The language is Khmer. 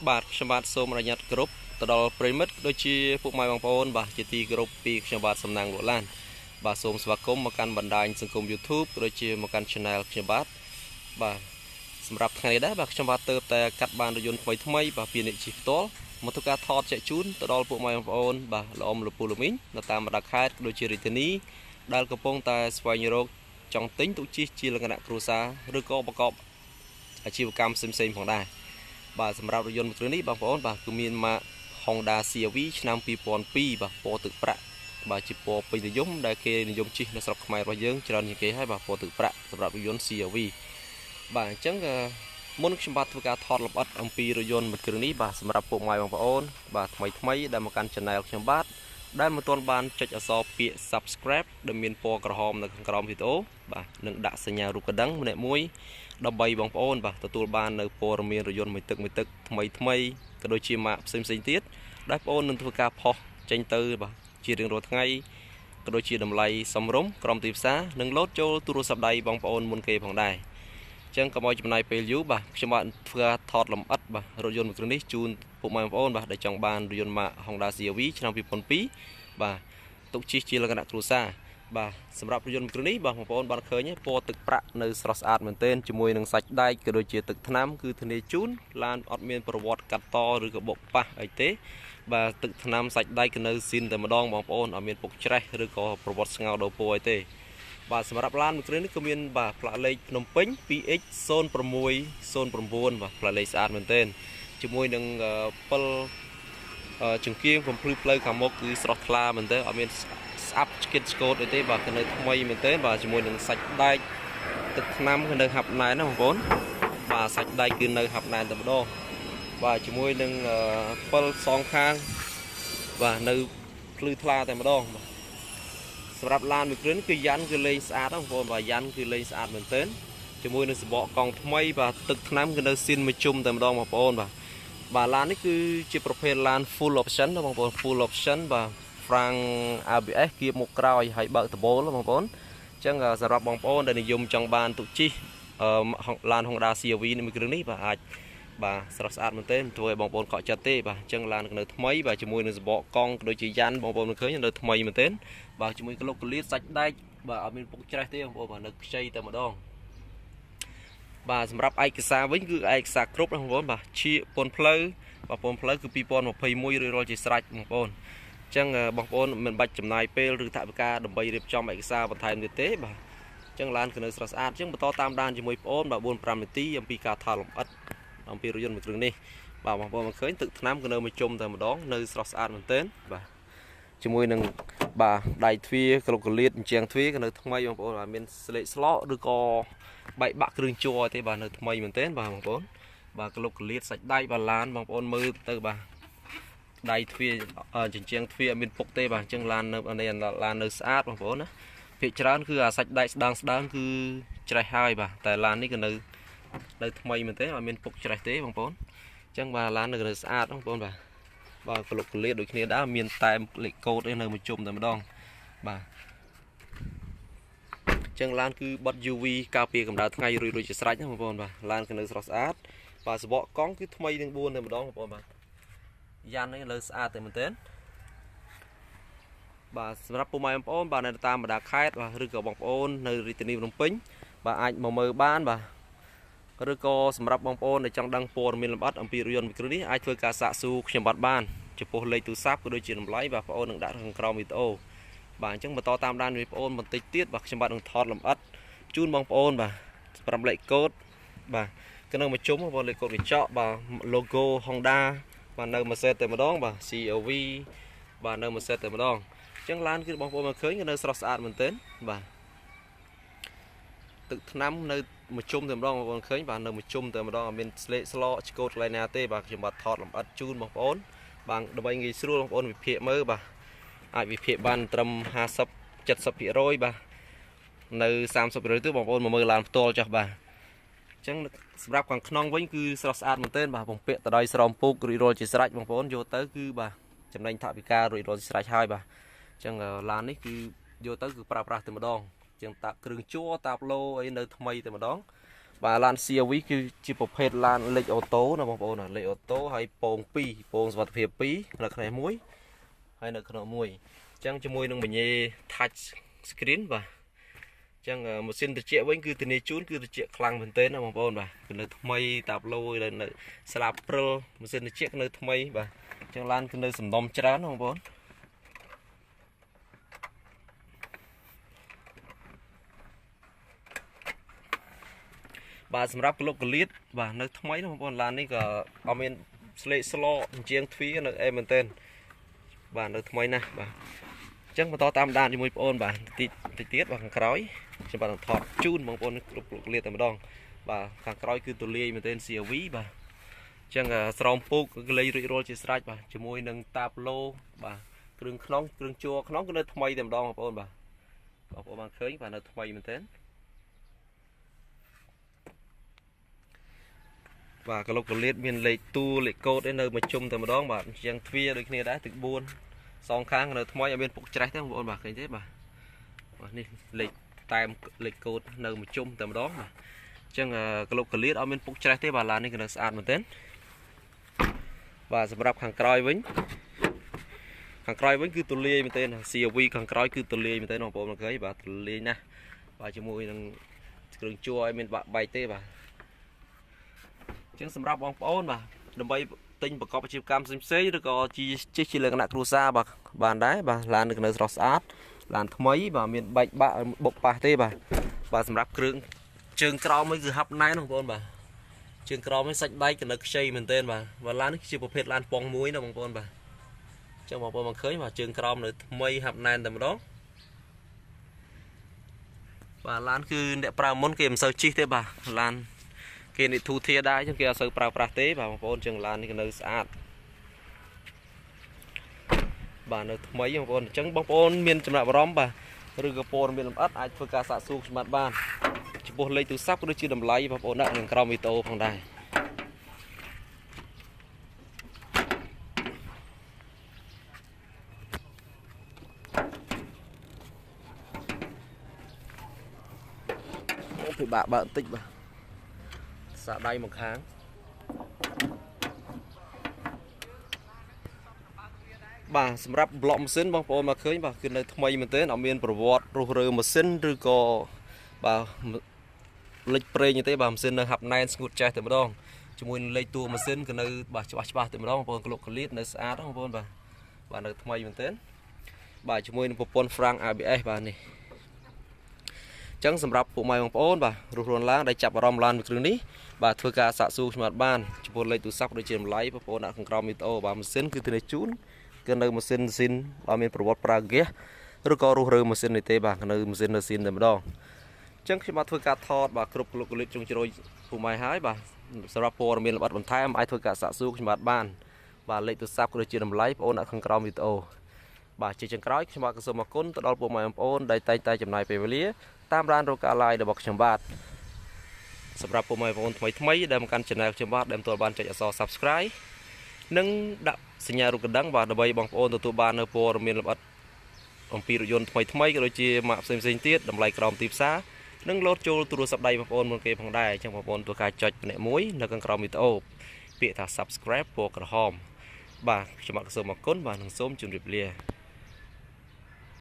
បាទខ្ញុំបាទសូមអនុញ្ញាតគ្រប់ទៅដល់ប្រិមិត្តដូចជាពុកម៉ែបងប្អូនបាទជាទីគោរពពីខ្ញុំបាទសំណាងលោកឡានបាទសូមស្វាគមន៍មកកាន់បណ្ដាញសង្គម YouTube ដូចជាមកកាន់ Channel ខ្ញុំបាទបាទសម្រាប់ថ្ងៃនេះដែរបាទខ្ញុំបាទទៅតែកាត់បានរថយន្តថ្មីបាទពីអ្នកជិះផ្ទាល់មកធ្វើការថតចែកជូនទៅដល់ពុកម៉ែបងប្អូនបាទល្អមលពូលមីងនៅតាមបណ្ដាខេត្តដូចជារាជធានីដែលកំពុងតែស្វែងរកចង់ទិញទូកជិះជាលក្ខណៈគ្រួសារឬក៏ប្រកបអាជីវកម្មផ្សេងៗផងដែរបាទសម្រាប់រថយន្តមួយគ្រឿងនេះបងប្អូនបាទគឺមានម៉ាក Honda CR-V ឆ្នាំ2002បាទពណ៌ទឹកប្រាក់បាទជាពណ៌ពេញនិយមដែលគេនិយមជិះនៅស្រុកខ្មែររបស់យើងច្រើនជាងគេហើយបាទពណ៌ទឹកប្រាក់សម្រាប់រថយន្ត CR-V បាទអញ្ចឹងមុនខ្ញុំបាទធ្វើការថតលម្អិតអំពីរថយន្តមួយគ្រឿងនេះបាទសម្រាប់ពុកម៉ែបងប្អូនបាទថ្មីដែលមកកាន់ Channel ខ្ញុំបាទដែលមិនទាន់បានចុចអក្សរពាក្យ Subscribe ដែលមានពណ៌ក្រហមនៅខាងក្រោមវីដេអូបាទនិងដាក់សញ្ញារូបកណ្ដឹងម្នាក់មួយដើម្បីបងប្អូនបាទទទួលបាននៅព័ត៌មានរថយន្តមួយទឹកថ្មីក៏ដូចជាម៉ាកផ្សេងទៀតដែលបងប្អូននឹងធ្វើការផុសចេញទៅបាទជារៀងរាល់ថ្ងៃក៏ដូចជាតម្លៃសមរម្យក្រោមទីផ្សារនិងលោតចូលទូរស័ព្ទដៃបងប្អូនមុនគេផងដែរអញ្ចឹងកុំឲ្យចំណាយពេលយូរបាទខ្ញុំបាទធ្វើការថតលម្អិតបាទរថយន្តមួយគ្រឿងនេះជូនពុកម៉ែបងប្អូនបាទដែលចង់បានរថយន្តម៉ាក Honda CR-V ឆ្នាំ2002បាទទុកជិះជាលក្ខណៈគ្រួសារបាទសម្រាប់រថយន្តមួយគ្រឿងនេះបាទបងប្អូនបានឃើញពណ៌ទឹកប្រាក់នៅស្រស់ស្អាតមែនទែនជាមួយនឹងសាច់ដែកក៏ដូចជាទឹកថ្នាំគឺធានាជូនឡានអត់មានប្រវត្តិកាត់តឬក៏បុកប៉ះអីទេបាទទឹកថ្នាំសាច់ដែកគឺនៅស៊ីនតែម្ដងបងប្អូនអត់មានពុកច្រេះឬក៏ប្រវត្តិស្ងោរដោពោអីទេបាទសម្រាប់ឡានមួយគ្រឿងនេះក៏មានបាទផ្លាកលេខភ្នំពេញ 2X0609 បាទផ្លាកលេខស្អាតមែនទែនជាមួយនឹង7ចង្គៀងបំភ្លឺផ្លូវខាងមុខគឺស្រស់ថ្លាមែនទែនអត់មានស្អាប់ឆ្កៀតឆ្កូតអីទេបាទគឺនៅថ្មីមែនទែនបាទជាមួយនឹងសាច់ដែកទឹកថ្នាំគឺនៅហាប់ណែនណាបងប្អូនបាទសាច់ដែកគឺនៅហាប់ណែនតែម្ដងបាទជាមួយនឹង7សងខាងបាទនៅភ្លឺថ្លាតែម្ដងបាទសម្រាប់ឡានមួយគ្រឿងគឺយ៉ាន់គឺលេងស្អាតបងប្អូនបាទយ៉ាន់គឺលេងស្អាតមែនទែនជាមួយនឹងសំបកកង់ថ្មីបាទទឹកថ្នាំគឺនៅស៊ីនមួយជុំតែម្ដងបងប្អូនបាទឡាននេះគឺជាប្រភេទឡាន full option បងប្អូន full option បាទ Frank ABS គៀបមុខក្រោយហើយបើកដបូលបងប្អូនអញ្ចឹងសម្រាប់បងប្អូនដែលនិយមចង់បានទុកជិះឡាន Honda CR-V នេះមួយគ្រឿងនេះបាទអាចបាទស្រស់ស្អាតមែនទែនធ្វើឲ្យបងប្អូនកក់ចិត្តទេបាទអញ្ចឹងឡាននៅថ្មីបាទជាមួយនឹងសបកកង់ដូចជាយ៉ាន់បងប្អូនឃើញនៅថ្មីមែនទែនបាទជាមួយក្លុកក្លៀតសាច់ដែកបាទអត់មានពុកច្រេះទេបងប្អូនបាទនៅខ្ចីតែម្ដងបាទសម្រាប់ឯកសារវិញគឺឯកសារគ្រប់បងប្អូនបាទជាពន្ធផ្លូវបាទពន្ធផ្លូវគឺ2021រួចរាល់ជាស្រេចបងប្អូនអញ្ចឹងបងប្អូនមិនបាច់ចំណាយពេលឬថវិកាដើម្បីរៀបចំឯកសារបន្ថែមទៀតទេបាទអញ្ចឹងឡានគឺនៅស្រស់ស្អាតអញ្ចឹងបន្តតាមដានជាមួយបងប្អូនបាទ4-5នាទីអំពីការថតលម្អិតអំពីរថយន្តមួយគ្រឿងនេះបាទបងប្អូនមកឃើញទឹកថ្នាំគឺនៅមួយជុំតែម្ដងនៅស្រស់ស្អាតមែនទែនបាទជាមួយនឹងបាទដៃទ្វារក្លុកក្លៀតអញ្ចឹងទ្វារក៏នៅថ្មីបងប្អូនបាទមានស្លេកស្លោកឬក៏បែកបាក់គ្រឿងជ័រទេបាទនៅថ្មីមែនទែនបាទបងប្អូនបាទក្លុកក្លៀតសាច់ដែកបាទឡានបងប្អូនមើលទៅបាទដៃទ្វារជញ្ជាំងទ្វារអត់មានពុកទេបាទអញ្ចឹងឡាននៅឡាននៅស្អាតបងប្អូនណាភាគច្រើនគឺអាសាច់ដែកស្ដើងគឺច្រេះហើយបាទតែឡាននេះក៏នៅថ្មីមែនទេអត់មានពុកច្រេះទេបងប្អូនអញ្ចឹងបាទឡាននៅស្អាតបងប្អូនបាទក្លុកក្លៀតដូចគ្នាដែរមានតែលេខកូដនៅមួយជុំតែម្ដងបាទអញ្ចឹងឡានគឺបិទ UV ការពារកម្ដៅថ្ងៃរួចជាស្រេចណាបងប្អូនបាទឡានគឺនៅស្រស់ស្អាតបាទសបកកង់គឺថ្មីទាំង4តែម្ដងបងប្អូនបាទយ៉ាន់នេះលើស្អាតតែមែនទែនបាទសម្រាប់ពុកម៉ែបងប្អូនបាទនៅតាមបណ្ដាខេត្តបាទឬក៏បងប្អូននៅរាជធានីភ្នំពេញបាទអាចមកមើលបានបាទឬក៏សម្រាប់បងប្អូនដែលចង់ដឹងព័ត៌មានលម្អិតអំពីរថយន្តមួយគ្រឿងនេះអាចធ្វើការសាកសួរខ្ញុំបាទបានចំពោះលេខទូរស័ព្ទក៏ដូចជាតម្លៃបាទបងប្អូននឹងដាក់ខាងក្រោមវីដេអូបាទអញ្ចឹងបន្តតាមដានជាមួយបងប្អូនបន្តិចទៀតបាទខ្ញុំបាទនឹងថតលម្អិតជូនបងប្អូនបាទ5លេខកូដបាទគឺនៅមួយជុំបងប្អូនលេខកូដកញ្ចក់បាទ logo Honda បាទនៅមួយសេតតែម្ដងបាទ CR-V បាទនៅមួយសេតតែម្ដងអញ្ចឹងឡានគឺបងប្អូនមកឃើញគឺនៅស្រស់ស្អាតមែនទែនបាទទឹកថ្នាំនៅមួយជុំតែម្ដងបងប្អូនឃើញបាទនៅមួយជុំតែម្ដងអត់មានស្លេកស្លោកឆ្កូតកន្លែងណាទេបាទខ្ញុំបាទថតលម្អិតជូនបងប្អូនបាទដើម្បីងាយស្រួលបងប្អូនវិភាគមើលបាទអាចវិភាគបានត្រឹម50-70% បាទនៅ30%ទៅបងប្អូនមកមើលឡានផ្ទាល់ចាស់បាទអញ្ចឹងសម្រាប់ខាងក្នុងវិញគឺស្រស់ស្អាតមែនទែនបាទបំពាក់តដោយស្រោមពូករួចរាល់ជាស្រេចបងប្អូនយកទៅគឺបាទចំណេញថវិការួចរាល់ជាស្រេចហើយបាទអញ្ចឹងឡាននេះគឺយកទៅគឺប្រើប្រាស់តែម្ដងជាងតាប់គ្រឿងជួរតាប់ឡូអីនៅថ្មីតែម្ដង và lan CRV គឺជាប្រភេទឡានលេខអូតូណាបងប្អូនណាលេខអូតូហើយពង2ពងសុវត្ថិភាព2នៅក្នុងមួយហើយនៅក្នុងមួយអញ្ចឹងជាមួយនឹងបញ្ញា touch screen បាទអញ្ចឹងម៉ាស៊ីនត្រជាក់វិញគឺធានាជូនគឺត្រជាក់ខ្លាំងមែនទែនណាបងប្អូនបាទគឺនៅថ្មីតាប់ឡូនៅស្លាបព្រិលម៉ាស៊ីនត្រជាក់នៅថ្មីបាទអញ្ចឹងឡានគឺនៅសំណុំច្រើនណាបងប្អូនបាទសម្រាប់ក្លុកកលៀតបាទនៅថ្មីណាបងប្អូនឡាននេះក៏អត់មានស្លេកស្លោអញ្ជាងទ្វារនៅអេមែនទែនបាទនៅថ្មីណាស់បាទអញ្ចឹងបន្តតាមដានជាមួយបងប្អូនបាទតិចទៀតបាទខាងក្រោយខ្ញុំបាទនឹងថតជូនបងប្អូនគ្រប់ក្លុកកលៀតតែម្ដងបាទខាងក្រោយគឺទូលាយមែនទែន CRV បាទអញ្ចឹងស្រោមពូកគឺលេងរួចរាល់ជាស្រេចបាទជាមួយនឹងតាប់ឡូបាទគ្រឿងក្នុងគ្រឿងជួរក្នុងគឺនៅថ្មីតែម្ដងបងប្អូនបាទបងប្អូនបានឃើញបាទនៅថ្មីមែនទែនបាទក្លុកកលៀតមានលេខតួលេខកូដនៅមួយជុំតែម្ដងបាទអញ្ចឹងទ្វារដូចគ្នាដែរទឹក4សងខាងនៅថ្មីអត់មានពុកច្រេះទេបងប្អូនបាទឃើញទេបាទនេះលេខតែមលេខកូដនៅមួយជុំតែម្ដងបាទអញ្ចឹងក្លុកកលៀតអត់មានពុកច្រេះទេបាទឡាននេះគឺនៅស្អាតមែនទែនបាទសម្រាប់ខាងក្រោយវិញគឺទូលាយមែនទែន CRV ខាងក្រោយគឺទូលាយមែនទែនបងប្អូនឃើញបាទទូលាយណាស់បាទជាមួយនឹងគ្រឿងជួរឲ្យមានបាក់បែកទេបាទអញ្ចឹងសម្រាប់បងប្អូនបាទដើម្បីទិញប្រកបអាជីវកម្មផ្សេងៗឬក៏ជាលក្ខណៈគ្រួសារបាទបានដែរបាទឡាននៅស្រស់ស្អាតឡានថ្មីបាទមានបែកបាក់បុកប៉ះទេបាទសម្រាប់គ្រឿងជើងក្រោមវិញគឺហាប់ណែនបងប្អូនបាទជើងក្រោមវិញសាច់ដែកក៏នៅខ្ចីមែនទែនបាទឡាននេះជាប្រភេទឡានប៉ុងមួយណាបងប្អូនបាទអញ្ចឹងបងប្អូនមកឃើញបាទជើងក្រោមនៅថ្មីហាប់ណែនតែម្ដងបាទឡានគឺអ្នកប្រើមុនគេមិនសូវជិះទេបាទឡានគេនេះធូធាដែរអញ្ចឹងគេអត់សូវប្រើប្រាស់ទេបាទបងប្អូនអញ្ចឹងឡាននេះក៏នៅស្អាតបាទនៅថ្មីបងប្អូនអញ្ចឹងបងប្អូនមានចំណាប់អារម្មណ៍បាទឬក៏ព័ត៌មានលម្អិតអាចធ្វើការសាកសួរខ្ញុំបានចំពោះលេខទូរស័ព្ទក៏ដូចជាតម្លៃបងប្អូនដាក់នៅក្រោមវីដេអូផងដែរពិបាកបើបន្តិចបាទសាកដៃមកខាងបាទសម្រាប់ប្លុកម៉ាស៊ីនបងប្អូនមកឃើញបាទគឺនៅថ្មីមែនទែនអត់មានប្រវត្តិរុះរើម៉ាស៊ីនឬក៏បាទលេខប្រេងទេបាទម៉ាស៊ីននៅហាប់ណែនស្ងួតចេះតែម្ដងជាមួយនឹងលេខតួម៉ាស៊ីនក៏នៅបាទច្បាស់តែម្ដងបងប្អូនក្លុកកលៀតនៅស្អាតបងប្អូនបាទនៅថ្មីមែនទែនបាទជាមួយនឹងប្រព័ន្ធ Frank ABS បាទនេះអញ្ចឹងសម្រាប់ពួកម៉ែបងប្អូនបាទរស់រានឡើងដែលចាប់អារម្មណ៍ឡានមួយគ្រឿងនេះបាទធ្វើការសាកសួរខ្ញុំបានចំពោះលេខទូរស័ព្ទដូចជាតម្លៃបងប្អូនដាក់ខាងក្រោមវីដេអូបាទម៉ាស៊ីនគឺធានាជូនគឺនៅម៉ាស៊ីនអត់មានប្រវត្តិប្រើហ្គាសឬក៏រុះរើម៉ាស៊ីននេះទេបាទនៅម៉ាស៊ីននៅស៊ីនតែម្ដងអញ្ចឹងខ្ញុំបានធ្វើការថតបាទគ្រប់ក្លុកកលៀតជ្រុងជ្រោយពួកម៉ែហើយបាទសម្រាប់ព័ត៌មានលម្អិតបន្ថែមអាចធ្វើការសាកសួរខ្ញុំបានបាទលេខទូរស័ព្ទក៏ដូចជាតម្លៃបងប្អូនដាក់ខាងក្រោមវីដេអូបាទជាចុងក្រោយខ្ញុំបាទក៏សូមអរគុណទៅដល់ពួកម៉ែបងប្អូនដែលតែងតែចំណាយពេលវេលាតាមដានរកការ live របស់ខ្ញុំបាទសម្រាប់ពួកម៉ែបងប្អូនថ្មីដែលមកកាន់ channel ខ្ញុំបាទដែលមិនទាន់បានចុចអក្សរ subscribe និងដាក់សញ្ញារូបកណ្ដឹងបាទដើម្បីបងប្អូនទទួលបាននូវព័ត៌មានលម្អិតអំពីរថយន្តថ្មីក៏ដូចជាម៉ាកផ្សេងៗទៀតតម្លៃក្រោមទីផ្សារនិងលោតចូលទូរស័ព្ទដៃបងប្អូនមុនគេផងដែរអញ្ចឹងបងប្អូនធ្វើការចុចម្នាក់មួយនៅខាងក្រោមវីដេអូពាក្យថា subscribe ពណ៌ក្រហមបាទខ្ញុំបាទសូមអរគុណបាទនិងសូមជម្រាបលា